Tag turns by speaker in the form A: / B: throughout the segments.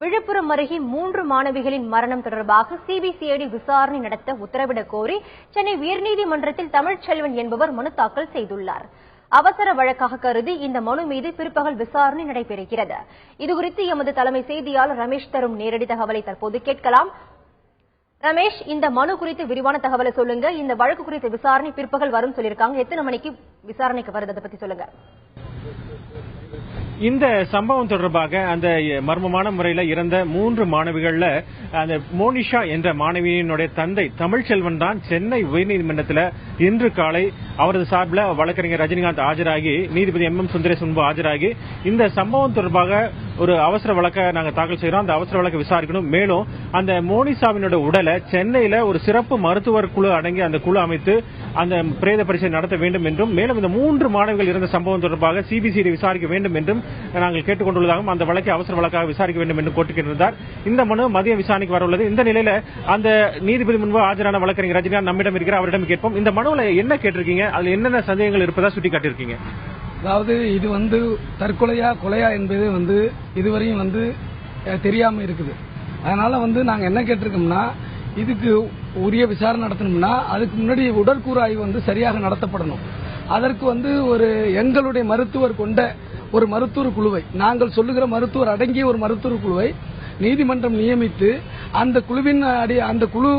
A: விழுப்புரம் அருகே 3 மாணவிகளின் மரணம் தொடர்பாக சிபிசிஐடி விசாரணை நடத்த உத்தரவிடக் கோரி சென்னை உயர்நீதிமன்றத்தில் தமிழ்ச்செல்வன் என்பவர் மனு தாக்கல் செய்துள்ளார். அவசர வழக்காக கருதி இந்த மனு மீது பிற்பகல் விசாரணை நடைபெறுகிறது. இதுகுறித்து எமது தலைமை செய்தியாளர் ரமேஷ் தரும் நேரடி தகவலை தற்போது கேட்கலாம். ரமேஷ், இந்த மனு குறித்து விரிவான தகவலை சொல்லுங்க. இந்த வழக்கு குறித்த விசாரணை பிற்பகல் வரும் சொல்லியிருக்காங்க. எத்தனை மணிக்கு விசாரணைக்கு வருது, அதை பத்தி சொல்லுங்க.
B: இந்த சம்பவம் தொடர்பாக அந்த மர்மமான முறையில் இறந்த 3 மாணவிகள்ல அந்த மோனிஷா என்ற மாணவியினுடைய தந்தை தமிழ்ச்செல்வன் தான் சென்னை உயர்நீதிமன்றத்தில் இன்று காலை அவரது சார்பில் வழக்கறிஞர் ரஜினிகாந்த் ஆஜராகி நீதிபதி MM சுந்தரேஷ் முன்பு ஆஜராகி இந்த சம்பவம் தொடர்பாக ஒரு அவசர வழக்கை நாங்கள் தாக்கல் செய்கிறோம், அந்த அவசர வழக்கை விசாரிக்கணும். மேலும் அந்த மோனிஷாவினுடைய உடலை சென்னையில ஒரு சிறப்பு மருத்துவர் குழு அடங்கி அந்த குழு அமைத்து அந்த பிரேத பரிசோதனை நடத்த வேண்டும் என்றும், மேலும் இந்த 3 மாணவிகள் இருந்த சம்பவம் தொடர்பாக சிபிசிஐடி விசாரிக்க வேண்டும் என்றும் நாங்கள் கேட்டுக் கொண்டுள்ளதாகவும் அந்த வழக்கை அவசர வழக்காக விசாரிக்க வேண்டும் என்று கோரிக்கையிருந்தார். இந்த மனு மதிய விசாரணைக்கு வர உள்ளது. இந்த நிலையில அந்த நீதிபதி முன்பு ஆஜரான வழக்கறிஞர் ரஜினிகாந்த் நம்மிடம் இருக்கிற அவரிடம் கேட்போம். இந்த மனுவில் என்ன கேட்டிருக்கீங்க, அதுல என்னென்ன சந்தேகங்கள் இருப்பதா சுட்டிக்காட்டியிருக்கீங்க?
C: அதாவது இது தற்கொலையா கொலையா என்பது இதுவரையும் தெரியாம இருக்குது. அதனால நாங்க என்ன கேட்டிருக்கோம்னா, இதுக்கு உரிய விசாரணை நடத்தணும்னா அதுக்கு முன்னாடி உடற்கூறு ஆய்வு சரியாக நடத்தப்படணும். அதற்கு ஒரு எங்களுடைய மருத்துவர் கொண்ட ஒரு மருத்துவர் குழுவை, நாங்கள் சொல்லுகிற மருத்துவர் அடங்கிய ஒரு மருத்துவர் குழுவை நீதிமன்றம் நியமித்து அந்த குழுவின் அந்த குழு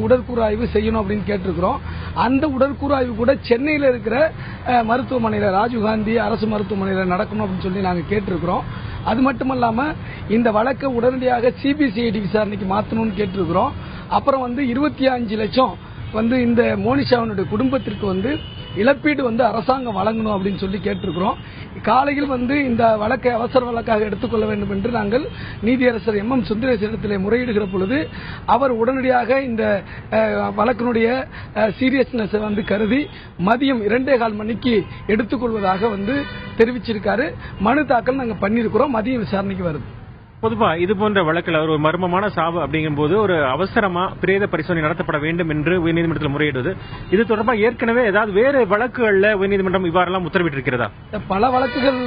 C: உடற்கூறு ஆய்வு செய்யணும் அப்படின்னு கேட்டிருக்கிறோம். அந்த உடற்கூறு ஆய்வு கூட சென்னையில் இருக்கிற மருத்துவமனையில், ராஜீவ்காந்தி அரசு மருத்துவமனையில் நடக்கணும் அப்படின்னு சொல்லி நாங்கள் கேட்டிருக்கிறோம். அது மட்டுமல்லாம இந்த வழக்கை உடனடியாக சிபிசிஐடி விசாரணைக்கு மாற்றணும்னு கேட்டிருக்கிறோம். அப்புறம் 25 லட்சம் இந்த மோனிஷாவினுடைய குடும்பத்திற்கு இழப்பீடு அரசாங்கம் வழங்கணும் அப்படின்னு சொல்லி கேட்டிருக்கிறோம். காலையில் இந்த வழக்கை அவசர வழக்காக எடுத்துக்கொள்ள வேண்டும் என்று நாங்கள் நீதியரசர் MM சுந்தரேஷ் இடத்திலே முறையிடுகிற பொழுது அவர் உடனடியாக இந்த வழக்கினுடைய சீரியஸ்னஸ் கருதி மதியம் 2:15 மணிக்கு எடுத்துக்கொள்வதாக தெரிவிச்சிருக்காரு. மனு தாக்கல் நாங்கள் பண்ணியிருக்கிறோம். மதிய விசாரணைக்கு வருது.
B: பொதுவா இது போன்ற வழக்கில் ஒரு மர்மமான சாவு அப்படிங்கும் போது ஒரு அவசரமா பிரேத பரிசோதனை நடத்தப்பட வேண்டும் என்று உயர்நீதிமன்றத்தில் முறையிடுவது, இது தொடர்பாக ஏற்கனவே ஏதாவது வேறு வழக்குகள்ல உயர்நீதிமன்றம் இவ்வாறெல்லாம் உத்தரவிட்டிருக்கிறதா?
C: பல வழக்குகள்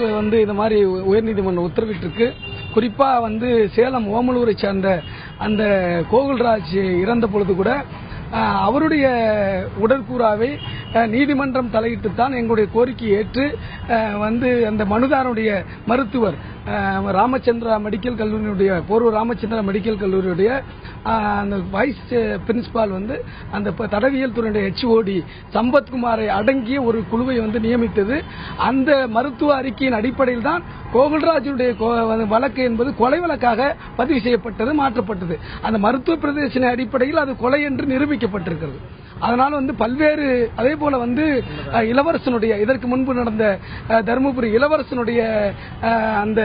C: இது மாதிரி உயர்நீதிமன்றம் உத்தரவிட்டிருக்கு. குறிப்பா சேலம் ஓமலூரை சார்ந்த அந்த கோகுல்ராஜ் இறந்த பொழுது கூட அவருடைய உடற்கூறாவை நீதிமன்றம் தலையிட்டுத்தான் எங்களுடைய கோரிக்கையை ஏற்று அந்த மனுதாரனுடைய மருத்துவர் ராமச்சந்திரா மெடிக்கல் கல்லூரியுடைய போரூர் ராமச்சந்திரா மெடிக்கல் கல்லூரியுடைய அந்த வைஸ் பிரின்சிபால் அந்த தடவியல் துறையுடைய HOD சம்பத்குமாரை அடங்கிய ஒரு குழுவை நியமித்தது. அந்த மருத்துவ அறிக்கையின் அடிப்படையில் தான் கோகுல்ராஜுடைய வழக்கு என்பது கொலை வழக்காக பதிவு செய்யப்பட்டது, மாற்றப்பட்டது. அந்த மருத்துவ பிரதேச அடிப்படையில் அது கொலை என்று நிரூபிக்கப்பட்டிருக்கிறது. அதனால பல்வேறு அதே போல இளவரசனுடைய இதற்கு முன்பு நடந்த தருமபுரி இளவரசனுடைய அந்த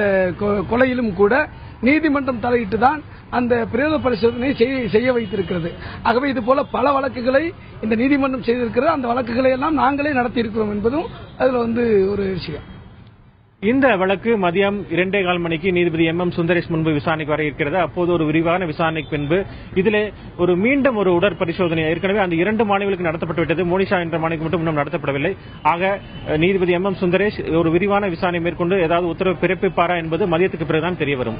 C: கொலையிலும் கூட நீதிமன்றம் தலையிட்டுதான் அந்த பிரேத பரிசோதனை செய்ய வைத்திருக்கிறது. ஆகவே இது போல பல வழக்குகளை இந்த நீதிமன்றம் செய்திருக்கிறது. அந்த வழக்குகளை எல்லாம் நாங்களே நடத்தியிருக்கிறோம் என்பதும் அதுல ஒரு விஷயம்.
B: இந்த வழக்கு மதியம் 2:15 மணிக்கு நீதிபதி MM சுந்தரேஷ் முன்பு விசாரணைக்கு வர இருக்கிறது. அப்போது ஒரு விரிவான விசாரணைக்கு பின்பு இதிலே மீண்டும் ஒரு உடற்பரிசோதனை ஏற்கனவே அந்த 2 மாணவிகளுக்கு நடத்தப்பட்டு விட்டது. மோனிஷா என்ற மாணவிக்கு மட்டும் இன்னும் நடத்தப்படவில்லை. ஆக நீதிபதி MM சுந்தரேஷ் ஒரு விரிவான விசாரணை மேற்கொண்டு ஏதாவது உத்தரவு பிறப்பிப்பாரா என்பது மதியத்துக்கு பிறகுதான் தெரிய வரும்.